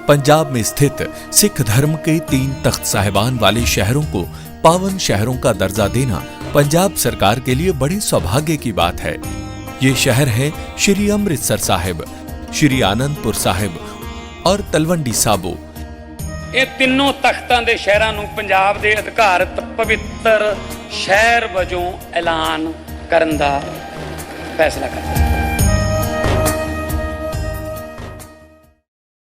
पंजाब में स्थित सिख धर्म के 3 तख्त साहिबान वाले शहरों को पावन शहरों का दर्जा देना पंजाब सरकार के लिए बड़े सौभाग्य की बात है। ये शहर है श्री अमृतसर साहिब, श्री आनंदपुर साहिब और तलवंडी साबो। ਇਹ ਤਿੰਨੋਂ ਤਖਤਾਂ ਦੇ ਸ਼ਹਿਰਾਂ ਨੂੰ ਪੰਜਾਬ ਦੇ ਅਧਿਕਾਰਤ ਪਵਿੱਤਰ ਸ਼ਹਿਰ ਵਜੋਂ ਐਲਾਨ ਕਰਨ ਦਾ ਫੈਸਲਾ ਕੀਤਾ।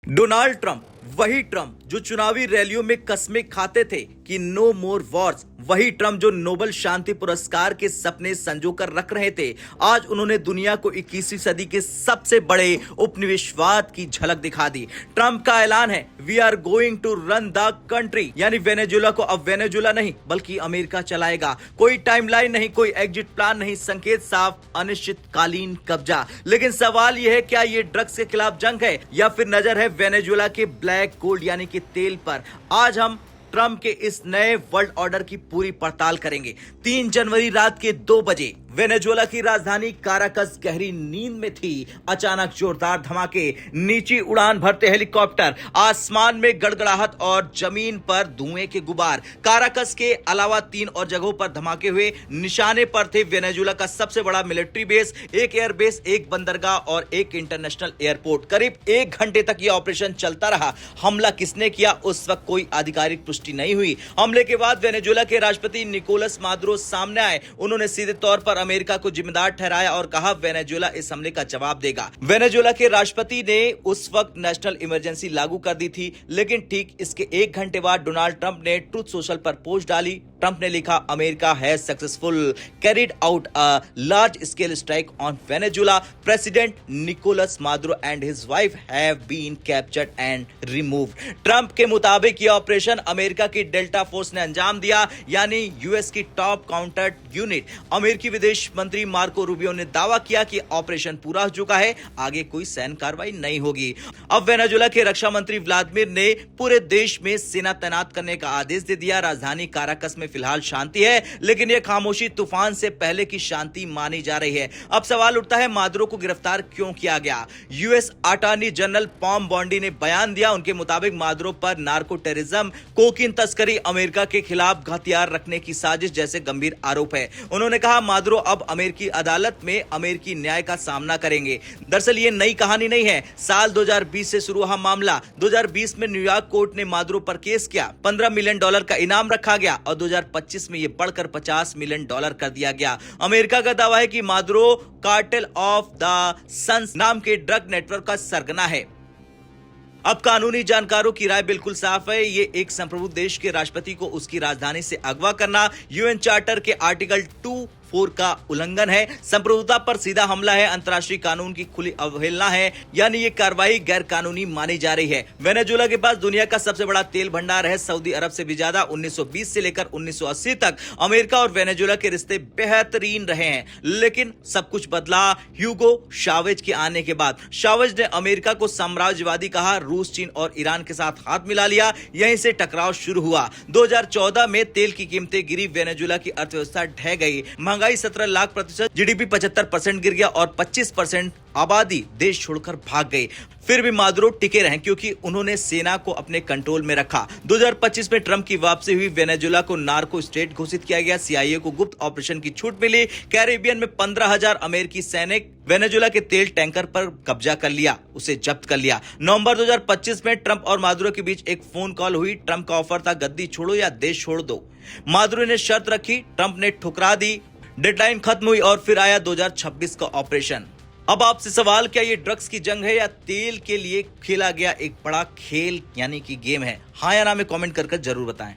डोनाल्ड ट्रंप, वही ट्रंप जो चुनावी रैलियों में कस्में खाते थे कि नो मोर वॉर्स, वही ट्रंप जो नोबेल शांति पुरस्कार के सपने संजोकर रख रहे थे, आज उन्होंने दुनिया को 21वीं सदी के सबसे बड़े उपनिवेशवाद की झलक दिखा दी। ट्रंप का ऐलान है, we are going to run the country, यानी वेनेजुएला को अब वेनेजुएला नहीं बल्कि अमेरिका चलाएगा। कोई टाइमलाइन नहीं, कोई एग्जिट प्लान नहीं, संकेत साफ, अनिश्चितकालीन कब्जा। लेकिन सवाल यह है, क्या ये ड्रग्स के खिलाफ जंग है या फिर नजर है वेनेजुएला के ब्लैक गोल्ड यानी कि तेल पर? आज हम ट्रंप के इस नए वर्ल्ड ऑर्डर की पूरी पड़ताल करेंगे। 3 जनवरी रात के 2 बजे वेनेजुएला की राजधानी काराकस गहरी नींद में थी। अचानक जोरदार धमाके, नीची उड़ान भरते हेलीकॉप्टर, आसमान में गड़गड़ाहट और जमीन पर धुएं के गुबार। काराकस के अलावा 3 और जगहों पर धमाके हुए। निशाने पर थे वेनेजुएला का सबसे बड़ा मिलिट्री बेस, एक एयरबेस, एक बंदरगाह और एक इंटरनेशनल एयरपोर्ट। करीब 1 घंटे तक यह ऑपरेशन चलता रहा। हमला किसने किया उस वक्त कोई आधिकारिक पुष्टि नहीं हुई। हमले के बाद वेनेजुएला के राष्ट्रपति निकोलस मादुरो सामने आए। उन्होंने सीधे तौर पर अमेरिका को जिम्मेदार ठहराया और कहा वेनेजुएला इस हमले का जवाब देगा। वेनेजुएला के राष्ट्रपति ने उस वक्त नेशनल इमरजेंसी लागू कर दी थी, लेकिन ठीक इसके 1 घंटे बाद डोनाल्ड ट्रंप ने ट्रुथ सोशल पर पोस्ट डाली। ट्रंप ने लिखा, America has successful carried out a large scale strike on Venezuela. President Nicolas Maduro and his wife have been captured and removed. Trump के मुताबिक यह ऑपरेशन अमेरिका की Delta Force ने अंजाम दिया, यानी यूएस की टॉप काउंटर यूनिट। अमेरिकी विदेश मंत्री मार्को रूबियो ने दावा किया कि ऑपरेशन पूरा हो चुका है, आगे कोई सैन्य कार्रवाई नहीं होगी। अब वेनेजुएला के रक्षा मंत्री व्लादिमीर ने पूरे देश में सेना तैनात करने का आदेश दे दिया। राजधानी काराकस में फिलहाल शांति है, लेकिन यह खामोशी तूफान से पहले की शांति मानी जा रही है। अब सवाल उठता है, मादुरो को गिरफ्तार क्यों किया गया? यूएस अटॉर्नी जनरल पॉम बॉन्डी ने बयान दिया। उनके मुताबिक मादुरो पर नार्को टेररिज्म, कोकीन तस्करी, अमेरिका के खिलाफ हथियार रखने की साजिश जैसे गंभीर आरोप है। उन्होंने कहा, मादुरो अब अमेरिकी अदालत में अमेरिकी न्याय का सामना करेंगे। दरअसल ये नई कहानी नहीं है। साल 2020 से शुरू हुआ मामला। 2020 में न्यूयॉर्क कोर्ट ने मादुरो पर केस किया, $15 मिलियन का इनाम रखा गया और 2025 में यह बढ़कर $50 मिलियन कर दिया गया। अमेरिका का दावा है कि Maduro cartel of the suns नाम के ड्रग नेटवर्क का सरगना है। अब कानूनी जानकारों की राय बिल्कुल साफ है, ये एक संप्रभु देश के राष्ट्रपति को उसकी राजधानी से अगवा करना यूएन चार्टर के आर्टिकल 2(4) का उल्लंघन है। संप्रभुता पर सीधा हमला है, अंतर्राष्ट्रीय कानून की खुली अवहेलना है, यानी ये कार्रवाई गैर कानूनी मानी जा रही है। वेनेजुएला के पास दुनिया का सबसे बड़ा तेल भंडार है, सऊदी अरब से भी ज्यादा। 1920 से लेकर 1980 तक अमेरिका और वेनेजुएला के रिश्ते बेहतरीन रहे हैं, लेकिन सब कुछ बदला ह्यूगो चावेज के आने के बाद। चावेज ने अमेरिका को साम्राज्यवादी कहा, रूस, चीन और ईरान के साथ हाथ मिला लिया। यहीं से टकराव शुरू हुआ। 2014 में तेल की कीमतें गिरी, वेनेजुएला की अर्थव्यवस्था ढह गई, महंगाई 17 लाख %, जीडीपी 75% गिर गया और 25% आबादी देश छोड़कर भाग गई। फिर भी मादुरो टिके रहे क्योंकि उन्होंने सेना को अपने कंट्रोल में रखा। 2025 में ट्रंप की वापसी हुई, वेनेजुएला को नार्को स्टेट घोषित किया गया, सीआईए को गुप्त ऑपरेशन की छूट मिली। कैरेबियन में 15,000 अमेरिकी सैनिक वेनेजुएला के तेल टैंकर पर कब्जा कर लिया, उसे जब्त कर लिया। नवंबर 2025 में ट्रंप और मादुरो के बीच एक फोन कॉल हुई। ट्रंप का ऑफर था, गद्दी छोड़ो या देश छोड़ दो। मादुरो ने शर्त रखी, ट्रंप ने ठुकरा दी। डेडलाइन खत्म हुई और फिर आया 2026 का ऑपरेशन। अब आपसे सवाल, क्या ये ड्रग्स की जंग है या तेल के लिए खेला गया एक बड़ा खेल यानी कि गेम है? हाँ या ना में कमेंट कर जरूर बताएं।